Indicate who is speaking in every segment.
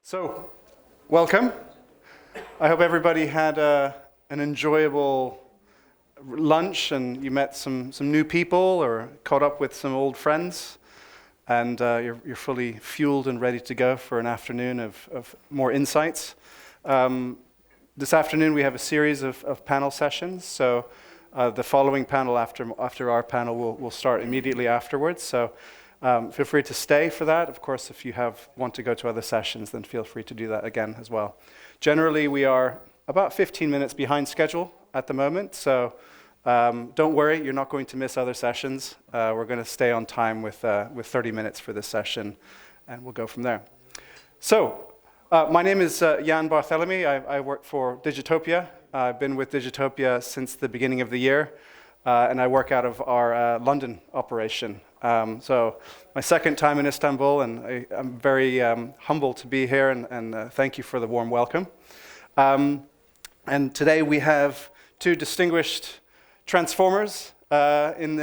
Speaker 1: So, welcome. I hope everybody had an enjoyable lunch and you met some new people or caught up with some old friends, and you're fully fueled and ready to go for an afternoon of more insights. This afternoon we have a series of panel sessions, so the following panel after our panel will start immediately afterwards. So feel free to stay for that. Of course, if you want to go to other sessions, then feel free to do that again as well. Generally, we are about 15 minutes behind schedule at the moment, so don't worry, you're not going to miss other sessions. We're going to stay on time with 30 minutes for this session, and we'll go from there. So, my name is Jan Barthelemy. I work for Digitopia. I've been with Digitopia since the beginning of the year, and I work out of our London operation. So, my second time in Istanbul, and I'm very humble to be here, and thank you for the warm welcome. And today we have two distinguished transformers on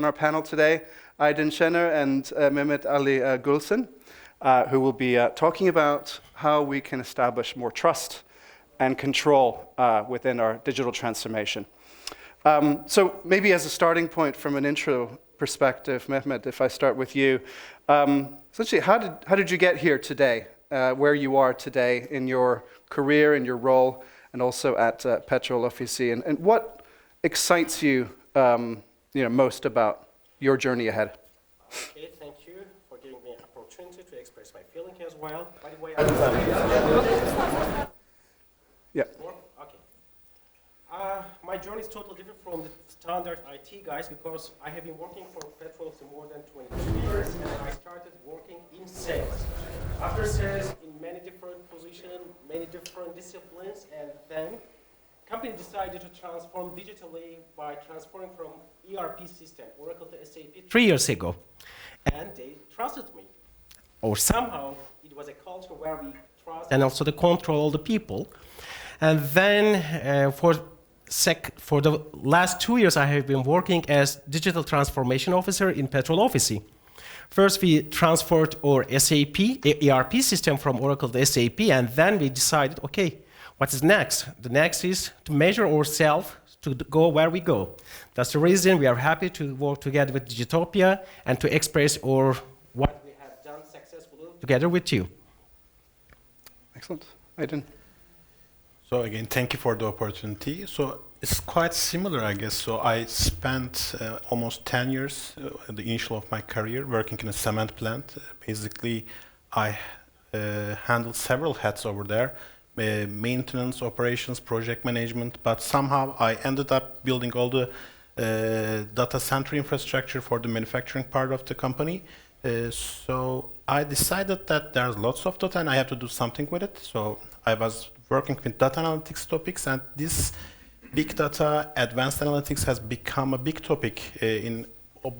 Speaker 1: our panel today, Aydın Şener and Mehmet Ali Gülşen, who will be talking about how we can establish more trust and control within our digital transformation. So maybe as a starting point from an intro perspective, Mehmet, if I start with you, essentially how did you get here today, where you are today in your career, in your role, and also at Petrol Ofisi, and what excites you, most about your journey ahead?
Speaker 2: Okay, thank you for giving me an opportunity to express my feeling as well. By the way,
Speaker 1: Yeah.
Speaker 2: Okay. My journey is totally different from the standard IT guys because I have been working for Petrol for more than 22 years, and I started working in sales. After sales, in many different positions, many different disciplines, and then company decided to transform digitally by transferring from ERP system, Oracle to SAP, 3 years ago. And they trusted me. Or somehow it was a culture where we trust and also the control the people. And then for the last 2 years I have been working as digital transformation officer in Petrol Ofisi. First we transferred our SAP, ERP system from Oracle to SAP, and then we decided, okay, what is next? The next is to measure ourselves to go where we go. That's the reason we are happy to work together with Digitopia and to express what we have done successfully together with you.
Speaker 1: Excellent. Aydın.
Speaker 3: So again, thank you for the opportunity. So it's quite similar, I guess. So I spent almost 10 years, the initial of my career, working in a cement plant. Basically, I handled several hats over there. Maintenance, operations, project management, but somehow I ended up building all the data center infrastructure for the manufacturing part of the company. So I decided that there's lots of data and I have to do something with it. So I was working with data analytics topics, and this big data, advanced analytics has become a big topic in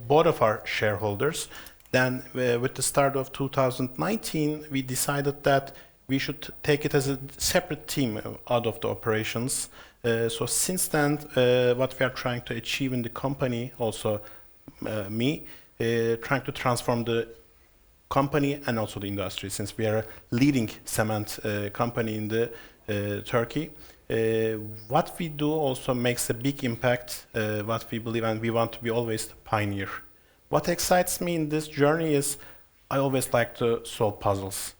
Speaker 3: both of our shareholders. Then with the start of 2019, we decided that we should take it as a separate team out of the operations. So since then, what we are trying to achieve in the company, also trying to transform the company and also the industry, since we are a leading cement company in the Turkey. What we do also makes a big impact, what we believe, and we want to be always the pioneer. What excites me in this journey is I always like to solve puzzles.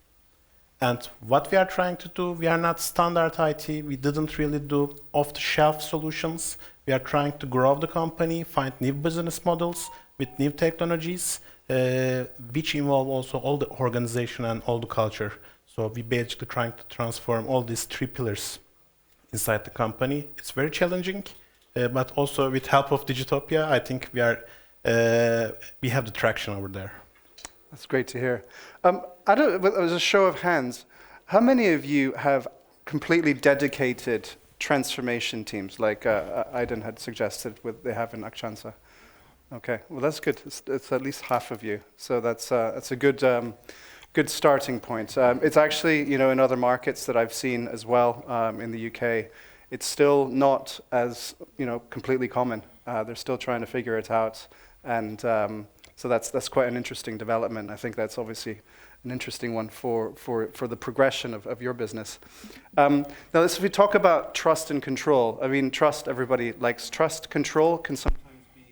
Speaker 3: And what we are trying to do, we are not standard IT, we didn't really do off-the-shelf solutions. We are trying to grow the company, find new business models with new technologies, which involve also all the organization and all the culture. So we basically trying to transform all these three pillars inside the company. It's very challenging, but also with help of Digitopia, I think we have the traction over there.
Speaker 1: That's great to hear. As a show of hands, how many of you have completely dedicated transformation teams, like Aydın had suggested they have in Akçansa? Okay, well that's good. It's at least half of you, so that's a good starting point. It's actually, in other markets that I've seen as well, in the UK, it's still not as completely common They're still trying to figure it out, and so that's quite an interesting development. I think that's obviously an interesting one for the progression of your business. Now, if we talk about trust and control, I mean, trust, everybody likes trust. Control can sometimes be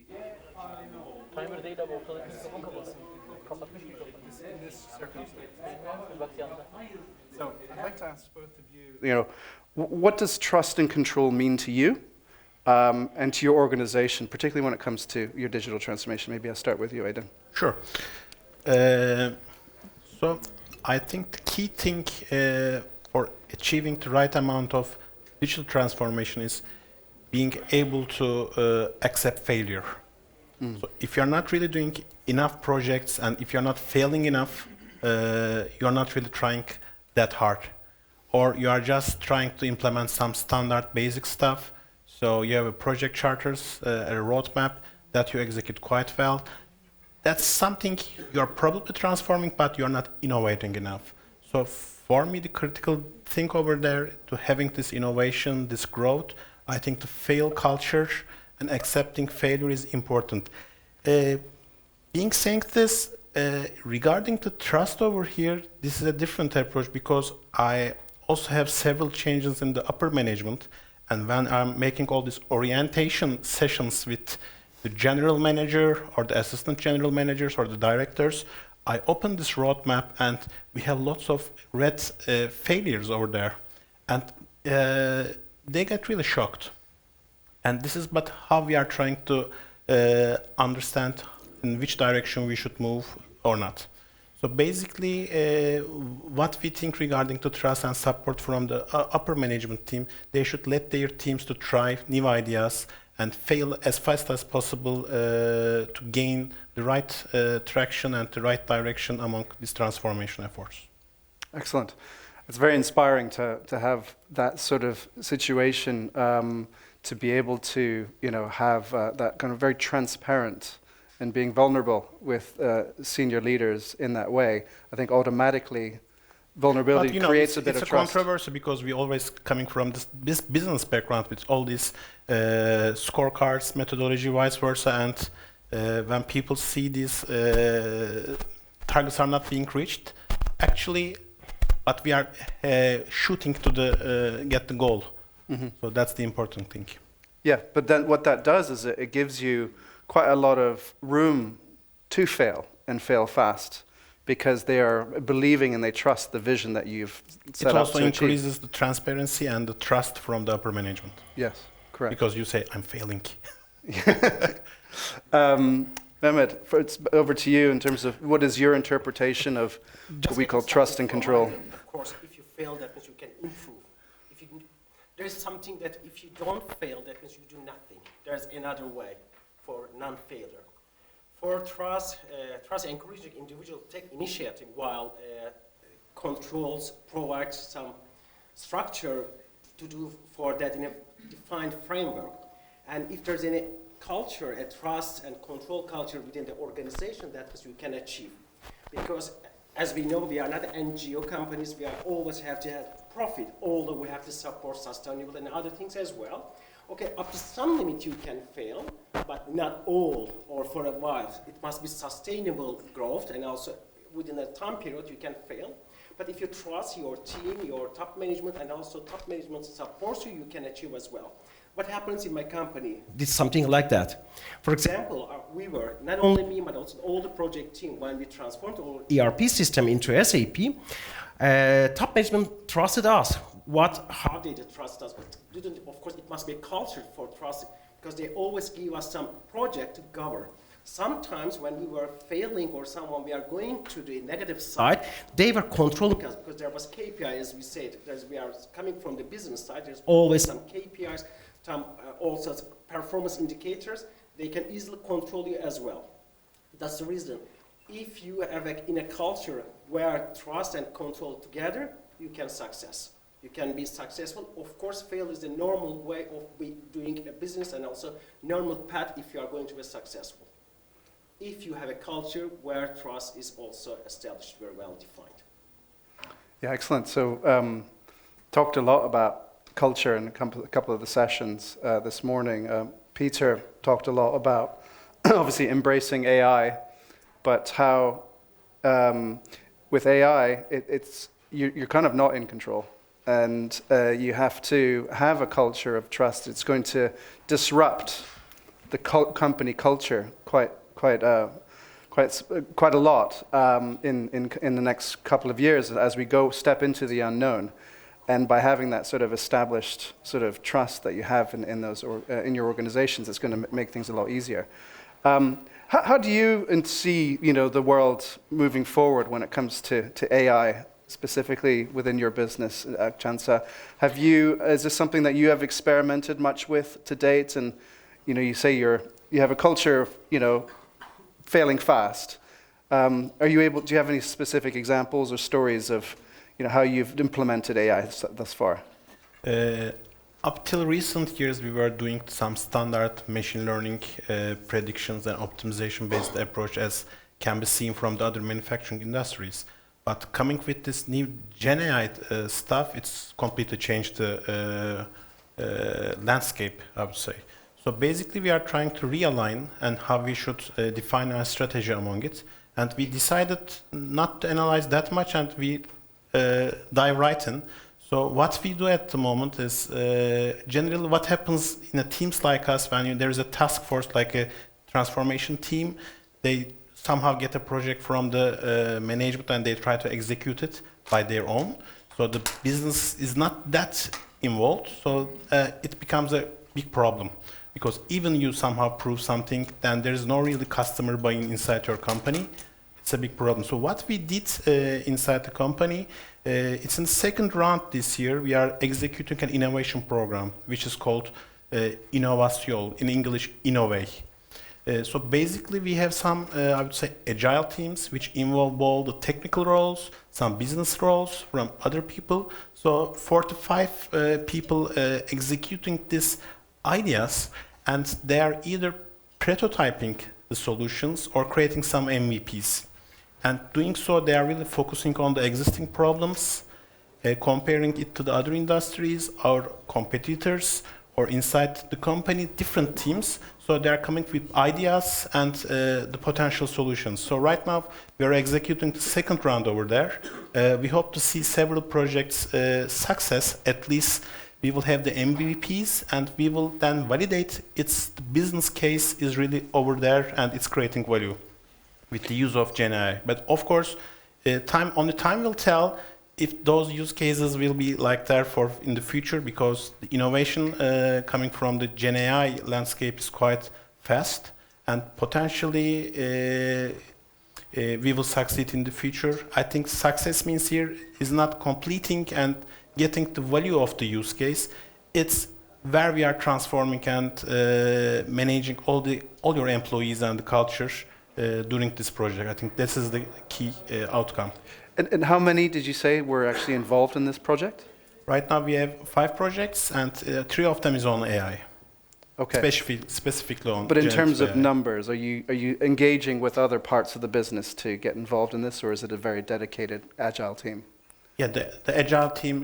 Speaker 4: Timer değil abi ortadaki mikrofon kapalı. Kapatmış mikrofonu.
Speaker 1: in this circumstance.
Speaker 4: Bak yanında.
Speaker 1: So I'd like to ask both of you, what does trust and control mean to you and to your organization, particularly when it comes to your digital transformation? Maybe I'll start with you, Aydın.
Speaker 3: Sure. So I think the key thing for achieving the right amount of digital transformation is being able to accept failure. So if you're not really doing enough projects and if you're not failing enough, you're not really trying that hard. Or you are just trying to implement some standard basic stuff. So you have a project charters, a roadmap that you execute quite well. That's something you're probably transforming, but you're not innovating enough. So for me, the critical thing over there to having this innovation, this growth, I think the fail culture and accepting failure is important. Being saying this, regarding the trust over here, this is a different approach because I also have several changes in the upper management. And when I'm making all these orientation sessions with the general manager or the assistant general managers or the directors, I open this roadmap and we have lots of red failures over there. And they get really shocked. And this is but how we are trying to understand in which direction we should move or not. So basically, what we think regarding the trust and support from the upper management team, they should let their teams to try new ideas and fail as fast as possible to gain the right traction and the right direction among these transformation efforts.
Speaker 1: Excellent. It's very inspiring to have that sort of situation, to be able to have that kind of very transparent and being vulnerable with senior leaders in that way. I think automatically vulnerability creates a bit of trust.
Speaker 3: It's a controversy because we always coming from this business background with all these scorecards, methodology, vice versa, and when people see these targets are not being reached, actually, but we are shooting to get the goal. Mm-hmm. So that's the important thing.
Speaker 1: Yeah, but then what that does is it gives you quite a lot of room to fail and fail fast because they are believing and they trust the vision that you've set up to achieve. It
Speaker 3: also increases the transparency and the trust from the upper management.
Speaker 1: Yes, correct.
Speaker 3: Because you say, I'm failing.
Speaker 1: Mehmet, it's over to you in terms of what is your interpretation of what we call trust and control.
Speaker 2: Of course, if you fail, that means you can improve. There's something that if you don't fail, that means you do nothing. There's another way for non-failure. For trust encourages individual to take initiative while controls provide some structure to do for that in a defined framework. And if there's any culture, a trust and control culture within the organization, that is you can achieve. Because as we know, we are not NGO companies, we always have to have profit, although we have to support sustainable and other things as well. Okay, up to some limit you can fail, but not all or for a while. It must be sustainable growth, and also within a time period you can fail. But if you trust your team, your top management, and also top management supports you, you can achieve as well. What happens in my company? Did something like that. For example, we were, not only me, but also all the project team, when we transformed our ERP system into SAP, top management trusted us. How did they trust us? Of course, it must be a culture for trust, because they always give us some project to cover. Sometimes when we were failing or someone we are going to the negative side, they were controlling us because there was KPI, as we said. We are coming from the business side. There's always some KPIs, some also performance indicators. They can easily control you as well. That's the reason. If you have in a culture where trust and control together, you can success. You can be successful. Of course, fail is the normal way of doing a business and also normal path if you are going to be successful. If you have a culture where trust is also established, very well defined.
Speaker 1: Yeah, excellent. So, talked a lot about culture in a couple of the sessions this morning. Peter talked a lot about obviously embracing AI, but how with AI, you're kind of not in control. And you have to have a culture of trust. It's going to disrupt the company culture quite a lot in the next couple of years as we step into the unknown. And by having that sort of established sort of trust that you have in your organizations, it's going to make things a lot easier. How do you see the world moving forward when it comes to AI, specifically within your business, Chansa? Is this something that you have experimented much with to date? And you say you have a culture of failing fast. Do you have any specific examples or stories of how you've implemented AI thus far?
Speaker 3: Up till recent years, we were doing some standard machine learning predictions and optimization-based approach, as can be seen from the other manufacturing industries. But coming with this new Gen AI stuff, it's completely changed the landscape, I would say. So basically, we are trying to realign and how we should define our strategy among it. And we decided not to analyze that much, and we dive right in. So what we do at the moment is generally what happens in a teams like us when there is a task force like a transformation team. They somehow get a project from the management and they try to execute it by their own. So the business is not that involved. So it becomes a big problem. Because even you somehow prove something, then there is no really customer buying inside your company. It's a big problem. So what we did inside the company, it's in the second round this year. We are executing an innovation program, which is called Innovasyon, in English, Innovate. So basically, we have some, I would say, agile teams, which involve all the technical roles, some business roles from other people. So 4 to 5 people executing these ideas, and they are either prototyping the solutions or creating some MVPs. And doing so, they are really focusing on the existing problems, comparing it to the other industries, our competitors, or inside the company, different teams. So they are coming with ideas and the potential solutions. So right now, we are executing the second round over there. We hope to see several projects success. At least we will have the MVPs, and we will then validate the business case is really over there and it's creating value with the use of Gen AI. But of course, only time will tell if those use cases will be like that in the future, because the innovation coming from the Gen AI landscape is quite fast, and potentially we will succeed in the future. I think success means here is not completing and getting the value of the use case. It's where we are transforming and managing all your employees and the culture during this project. I think this is the key outcome.
Speaker 1: And how many did you say were actually involved in this project?
Speaker 3: Right now we have 5 projects, and 3 of them is on AI.
Speaker 1: Okay.
Speaker 3: Specifically on.
Speaker 1: But in terms of
Speaker 3: AI.
Speaker 1: numbers, are you engaging with other parts of the business to get involved in this, or is it a very dedicated agile team?
Speaker 3: Yeah, the agile team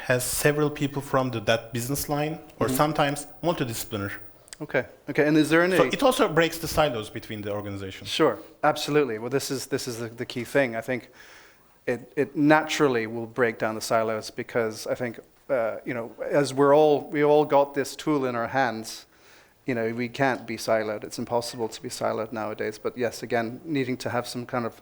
Speaker 3: has several people from that business line, or sometimes multidisciplinary.
Speaker 1: Okay. And is there any?
Speaker 3: So it also breaks the silos between the organizations.
Speaker 1: Sure, absolutely. Well, this is the key thing. I think it naturally will break down the silos, because I think as we all got this tool in our hands, we can't be siloed. It's impossible to be siloed nowadays. But yes, again, needing to have some kind of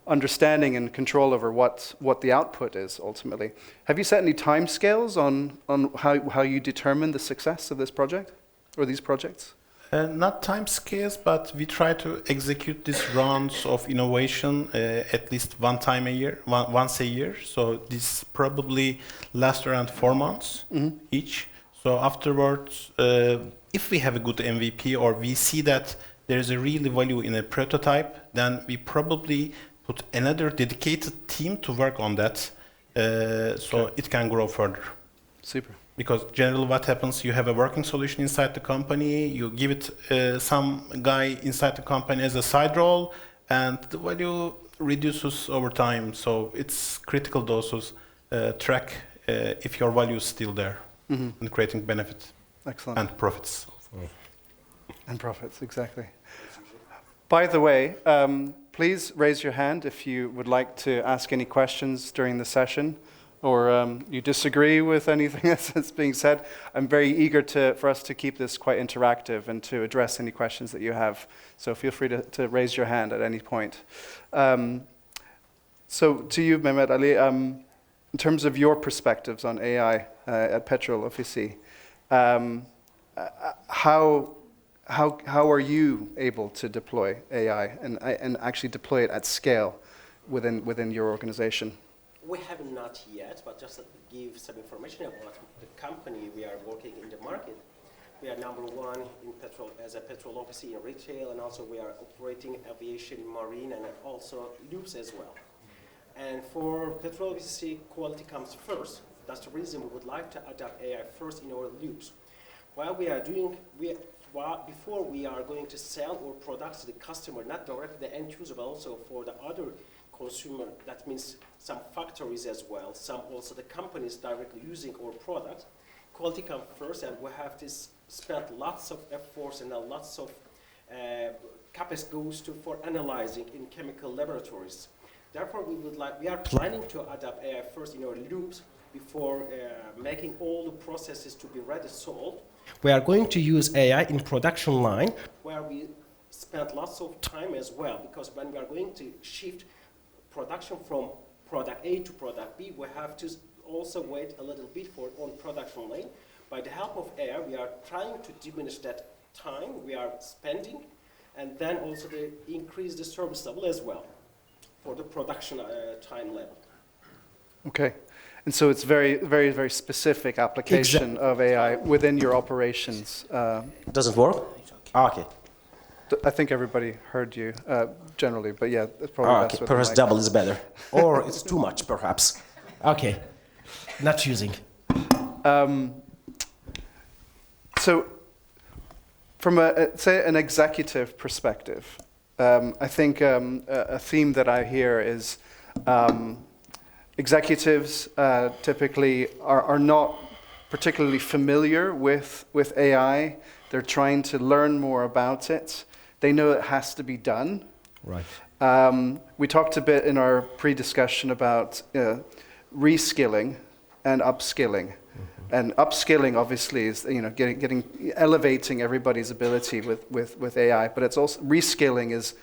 Speaker 1: understanding and control over what the output is ultimately. Have you set any timescales on how you determine the success of this project or these projects?
Speaker 3: Not time scales, but we try to execute these rounds of innovation at least once a year. So this probably lasts around 4 months each. So afterwards, if we have a good MVP or we see that there is a really value in a prototype, then we probably put another dedicated team to work on that, so it can grow further.
Speaker 1: Super.
Speaker 3: Because generally what happens, you have a working solution inside the company, you give it some guy inside the company as a side role, and the value reduces over time. So it's critical to also track if your value is still there and creating benefit.
Speaker 1: Excellent.
Speaker 3: And profits.
Speaker 1: And profits, exactly. By the way, please raise your hand if you would like to ask any questions during the session, or you disagree with anything that's being said. I'm very eager for us to keep this quite interactive and to address any questions that you have. So feel free to raise your hand at any point. So to you, Mehmet Ali, in terms of your perspectives on AI at Petrol Ofisi, how are you able to deploy AI and actually deploy it at scale within your organization?
Speaker 2: We have not yet, but just to give some information about the company we are working in the market. We are number one in petrol as a petrol office in retail, and also we are operating aviation, marine, and also lubes as well. And for petrol office, quality comes first. That's the reason we would like to adopt AI first in our lubes. While we are doing, before we are going to sell our products to the customer, not directly the end user, but also for the other consumer, that means some factories as well, some also the companies directly using our products, quality comes first, and we have to spend lots of efforts and lots of CapEx goes for analyzing in chemical laboratories. Therefore, we are planning to adopt AI first in our lubes before making all the processes to be ready sold. We are going to use AI in production line, where we spend lots of time as well, because when we are going to shift production from product A to product B, we have to also wait a little bit for on production lane. By the help of AI, we are trying to diminish that time we are spending, and then also to increase the service level as well for the production time level.
Speaker 1: Okay. And so it's very, very, very specific application of AI within your operations.
Speaker 2: Doesn't work? Okay.
Speaker 1: I think everybody heard you generally, but yeah, that's probably best with
Speaker 2: perhaps
Speaker 1: the mic.
Speaker 2: double is better. Or it's too much, perhaps. Okay. Not using.
Speaker 1: So from say an executive perspective, I think a theme that I hear is executives typically are not particularly familiar with AI. They're trying to learn more about it. They know it has to be done.
Speaker 2: Right.
Speaker 1: We talked a bit in our pre-discussion about reskilling and upskilling. Mm-hmm. And upskilling obviously is elevating everybody's ability with AI, but it's also reskilling is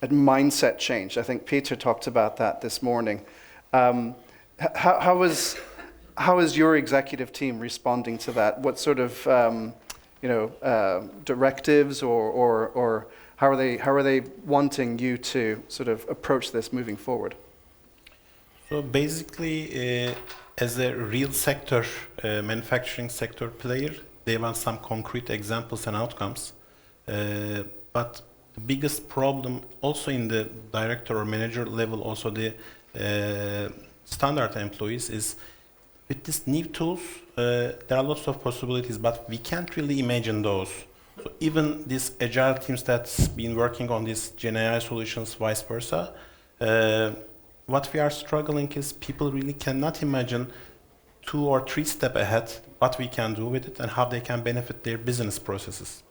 Speaker 1: a mindset change. I think Peter talked about that this morning. How is your executive team responding to that? What sort of directives or how are they wanting you to sort of approach this moving forward?
Speaker 3: So basically, as a real sector, manufacturing sector player, they want some concrete examples and outcomes. But the biggest problem also in the director or manager level, also the standard employees, is with these new tools, there are lots of possibilities, but we can't really imagine those. So even these agile teams that's been working on these Gen AI solutions, vice versa, what we are struggling is people really cannot imagine 2 or 3 steps ahead what we can do with it and how they can benefit their business processes.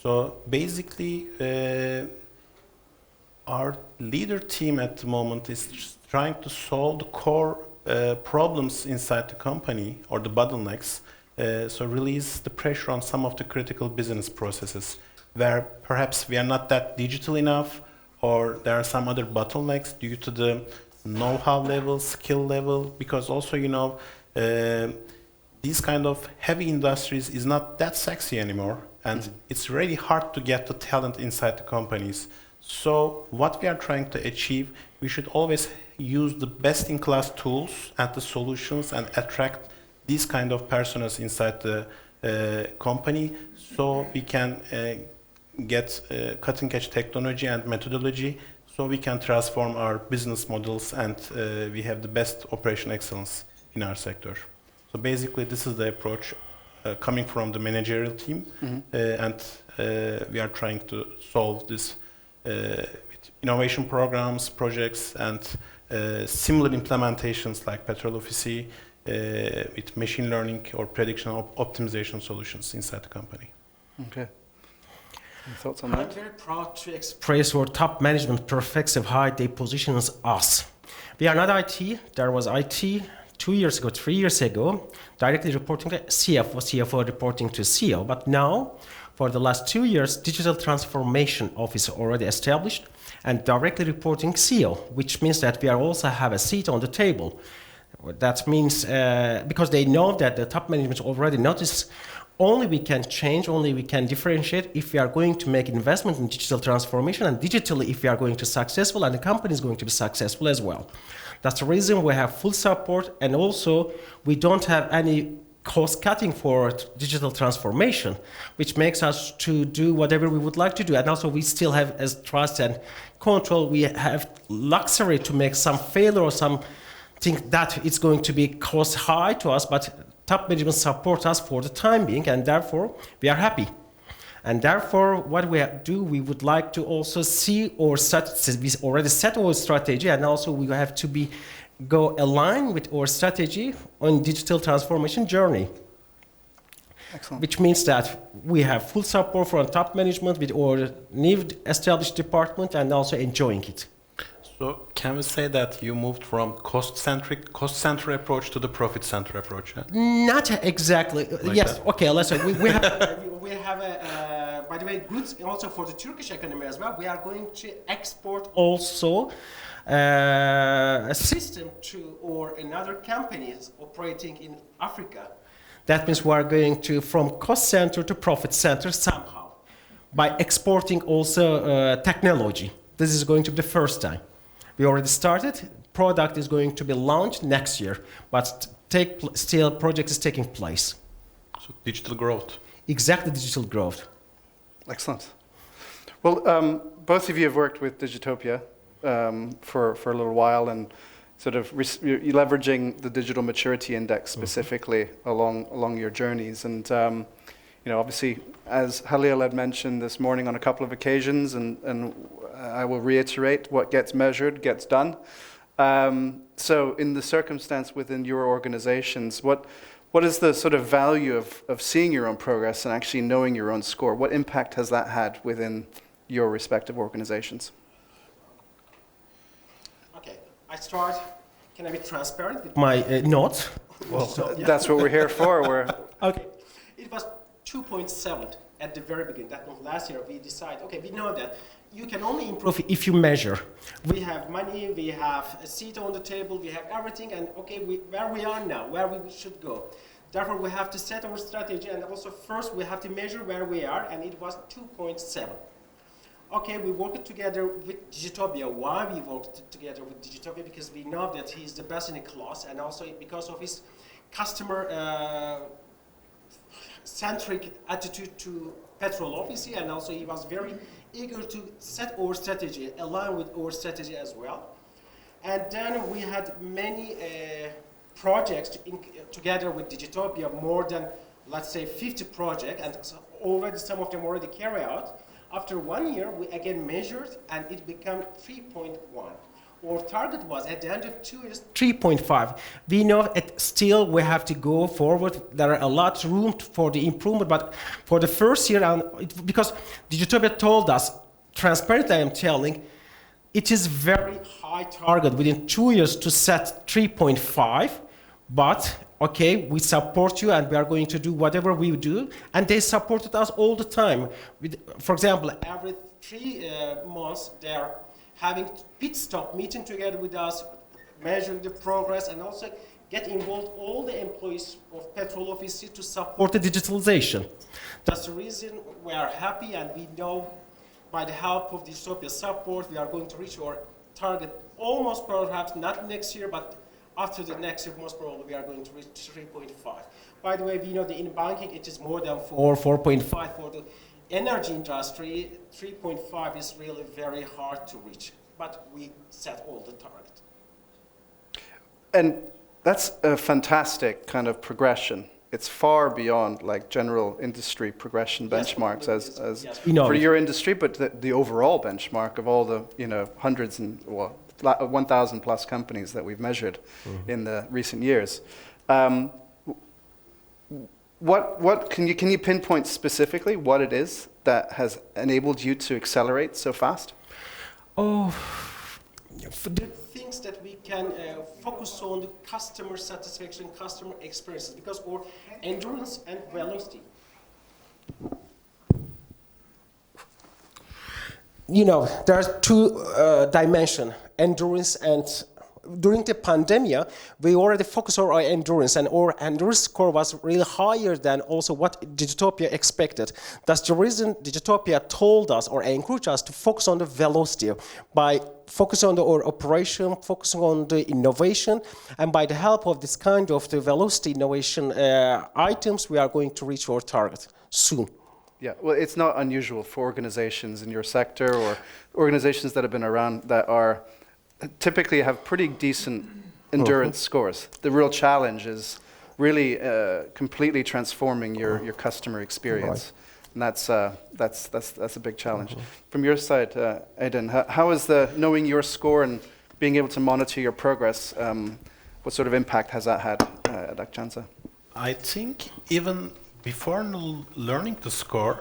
Speaker 3: So basically, our leader team at the moment is trying to solve the core problems inside the company or the bottlenecks, so release the pressure on some of the critical business processes where perhaps we are not that digital enough, or there are some other bottlenecks due to the know-how level, skill level, because also, these kind of heavy industries is not that sexy anymore, and it's really hard to get the talent inside the companies. So what we are trying to achieve, we should always use the best-in-class tools and the solutions and attract these kind of personas inside the company, so we can get cutting-edge technology and methodology, so we can transform our business models and we have the best operation excellence in our sector. So basically, this is the approach coming from the managerial team, and we are trying to solve this with innovation programs, projects, and similar implementations like Petrol Ofisi with machine learning or prediction optimization solutions inside the company.
Speaker 1: Okay. Any thoughts on
Speaker 2: I'm
Speaker 1: that?
Speaker 2: very proud to express our top management perspective, how they position us. We are not IT. There was IT 2 years ago, 3 years ago, directly reporting to CFO, CFO reporting to CEO. But now, for the last 2 years, digital transformation office already established and directly reporting CEO, which means that we are also have a seat on the table. That means because they know that the top management already notice only we can change, only we can differentiate if we are going to make investment in digital transformation and digitally if we are going to successful and the company is going to be successful as well. That's the reason we have full support and also we don't have any cost cutting for digital transformation, which makes us to do whatever we would like to do. And also we still have as trust and control, we have luxury to make some failure or some think that it's going to be cost high to us, but top management support us for the time being, and therefore we are happy. And therefore, what we do, we would like to also see or we already set our strategy, and also we have to go align with our strategy on digital transformation journey.
Speaker 1: Excellent.
Speaker 2: Which means that we have full support from top management with our new established department and also enjoying it.
Speaker 3: So can we say that you moved from cost-centric approach to the profit-centered approach? Yeah?
Speaker 2: Not exactly.
Speaker 3: Like
Speaker 2: yes.
Speaker 3: that?
Speaker 2: Okay. Let's say we have a. By the way, goods also for the Turkish economy as well. We are going to export also a system to or another companies operating in Africa. That means we are going to from cost center to profit center somehow by exporting also technology. This is going to be the first time. We already started. Product is going to be launched next year, but still project is taking place.
Speaker 3: So digital growth.
Speaker 2: Exactly, digital growth.
Speaker 1: Excellent. Well, both of you have worked with Digitopia for a little while and sort of you're leveraging the digital maturity index specifically along your journeys. And obviously, as Halil had mentioned this morning on a couple of occasions, and I will reiterate, what gets measured gets done. So in the circumstance within your organizations, what is the sort of value of seeing your own progress and actually knowing your own score? What impact has that had within your respective organizations?
Speaker 2: Okay, I start. Can I be transparent with my notes?
Speaker 1: Well, that's what we're here for.
Speaker 2: Okay, it was 2.7 at the very beginning. That was last year. We decided, okay, we know that you can only improve if you measure. We have money, we have a seat on the table, we have everything, and okay, where we are now, where we should go. Therefore, we have to set our strategy, and also first we have to measure where we are, and it was 2.7. Okay, we worked together with Digitopia. Why we worked together with Digitopia? Because we know that he's the best in the class, and also because of his customer centric attitude to petrol office, and also he was very eager to set our strategy, align with our strategy as well. And then we had many projects together with Digitopia, more than, let's say, 50 projects, and already some of them already carried out. After 1 year, we again measured, and it became 3.1. Our target was at the end of 2 years 3.5. We know still we have to go forward. There are a lot of room for the improvement, but for the first year, because Digitopia told us, transparently I am telling, it is very high target within 2 years to set 3.5, but okay, we support you and we are going to do whatever we do, and they supported us all the time. For example, every 3 months they are having pit stop meeting together with us, measuring the progress, and also get involved all the employees of petrol offices to support the digitalization. That's the reason we are happy, and we know by the help of Digitopia support, we are going to reach our target almost perhaps not next year, but after the next year, most probably we are going to reach 3.5. By the way, we know that in banking it is more than 4.5 for the energy industry. 3.5 is really very hard to reach, but we set all the target.
Speaker 1: And that's a fantastic kind of progression. It's far beyond like general industry progression benchmarks as for your industry, but the overall benchmark of all the hundreds and 1,000 plus companies that we've measured in the recent years. What can you pinpoint specifically what it is that has enabled you to accelerate so fast?
Speaker 2: Oh, the things that we can focus on the customer satisfaction, customer experiences, because our endurance and velocity. You know, there are two dimensions, endurance and during the pandemic, we already focused on our endurance, and our endurance score was really higher than also what Digitopia expected. That's the reason Digitopia told us or encouraged us to focus on the velocity by focusing on our operation, focusing on the innovation, and by the help of this kind of the velocity innovation items, we are going to reach our target soon.
Speaker 1: Yeah, well, it's not unusual for organizations in your sector or organizations that have been around that are typically have pretty decent endurance scores. The real challenge is really completely transforming your customer experience. Right. And that's a big challenge. From your side, Aydın, how is knowing your score and being able to monitor your progress, what sort of impact has that had at Akçansa?
Speaker 3: I think even before learning the score,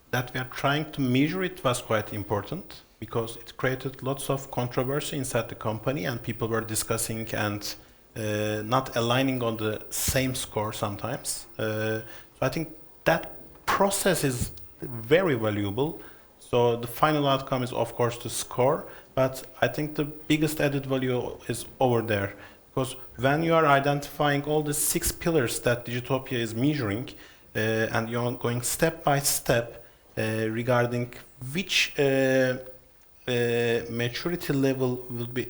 Speaker 3: that we are trying to measure it was quite important, because it created lots of controversy inside the company, and people were discussing and not aligning on the same score sometimes. So I think that process is very valuable. So the final outcome is, of course, the score, but I think the biggest added value is over there. Because when you are identifying all the 6 pillars that Digitopia is measuring, and you're going step by step regarding which maturity level will be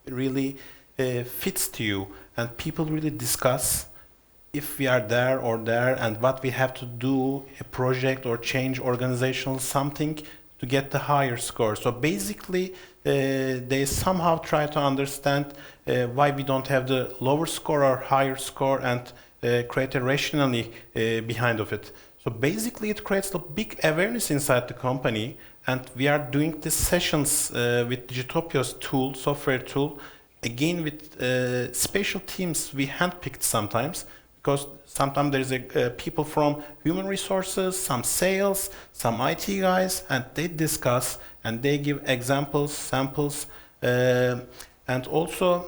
Speaker 3: really fits to you, and people really discuss if we are there or there and what we have to do, a project or change organizational something to get the higher score. So basically they somehow try to understand why we don't have the lower score or higher score, and create a rationale behind of it. So basically it creates a big awareness inside the company, and we are doing these sessions with Digitopia's tool, software tool, again with special teams we handpicked sometimes, because sometimes there is people from human resources, some sales, some IT guys, and they discuss and they give examples, samples, and also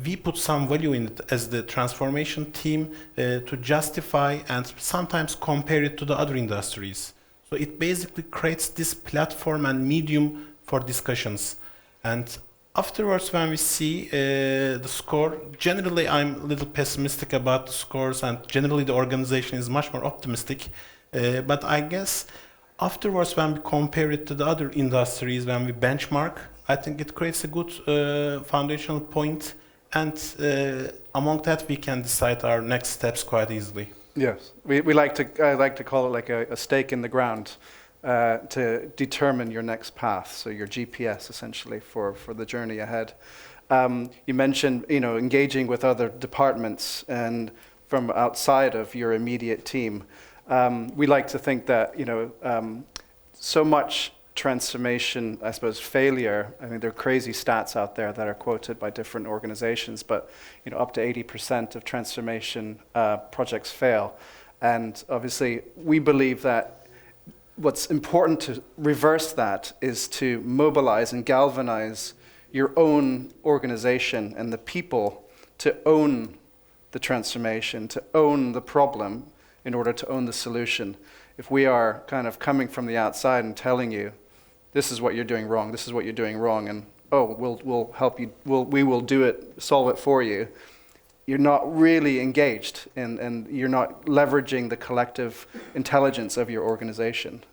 Speaker 3: we put some value in it as the transformation team to justify and sometimes compare it to the other industries. So it basically creates this platform and medium for discussions. And afterwards, when we see the score, generally I'm a little pessimistic about the scores, and generally the organization is much more optimistic. But I guess afterwards, when we compare it to the other industries, when we benchmark, I think it creates a good foundational point, and among that we can decide our next steps quite easily.
Speaker 1: Yes, I like to call it like a stake in the ground to determine your next path, so your GPS essentially for the journey ahead. You mentioned engaging with other departments and from outside of your immediate team. We like to think that so much transformation, I suppose, failure. I mean, there are crazy stats out there that are quoted by different organizations, but up to 80% of transformation projects fail. And obviously, we believe that what's important to reverse that is to mobilize and galvanize your own organization and the people to own the transformation, to own the problem in order to own the solution. If we are kind of coming from the outside and telling you, this is what you're doing wrong, this is what you're doing wrong, and we'll help you, we will do it, solve it for you, you're not really engaged, and you're not leveraging the collective intelligence of your organization.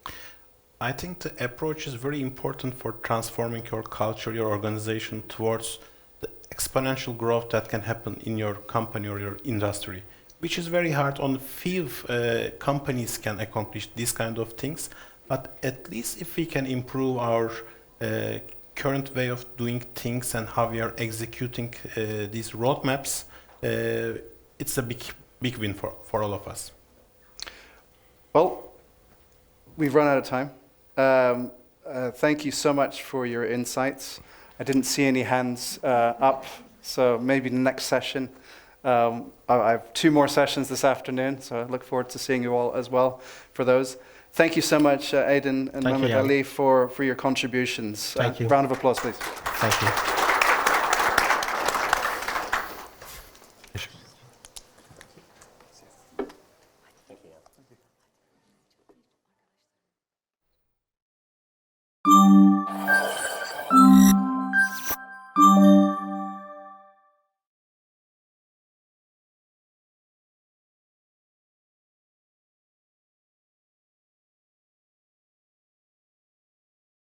Speaker 3: I think the approach is very important for transforming your culture, your organization towards the exponential growth that can happen in your company or your industry, which is very hard. On few companies can accomplish these kind of things, but at least if we can improve our current way of doing things and how we are executing these roadmaps, it's a big win for all of us.
Speaker 1: Well, we've run out of time. Thank you so much for your insights. I didn't see any hands up, so maybe the next session. I have 2 more sessions this afternoon, so I look forward to seeing you all as well for those. thank you so much, Aydın and
Speaker 5: Thank you,
Speaker 1: Mehmet
Speaker 5: Jan.
Speaker 1: Ali, for your contributions.
Speaker 5: Thank you.
Speaker 1: Round of applause, please.
Speaker 5: Thank you.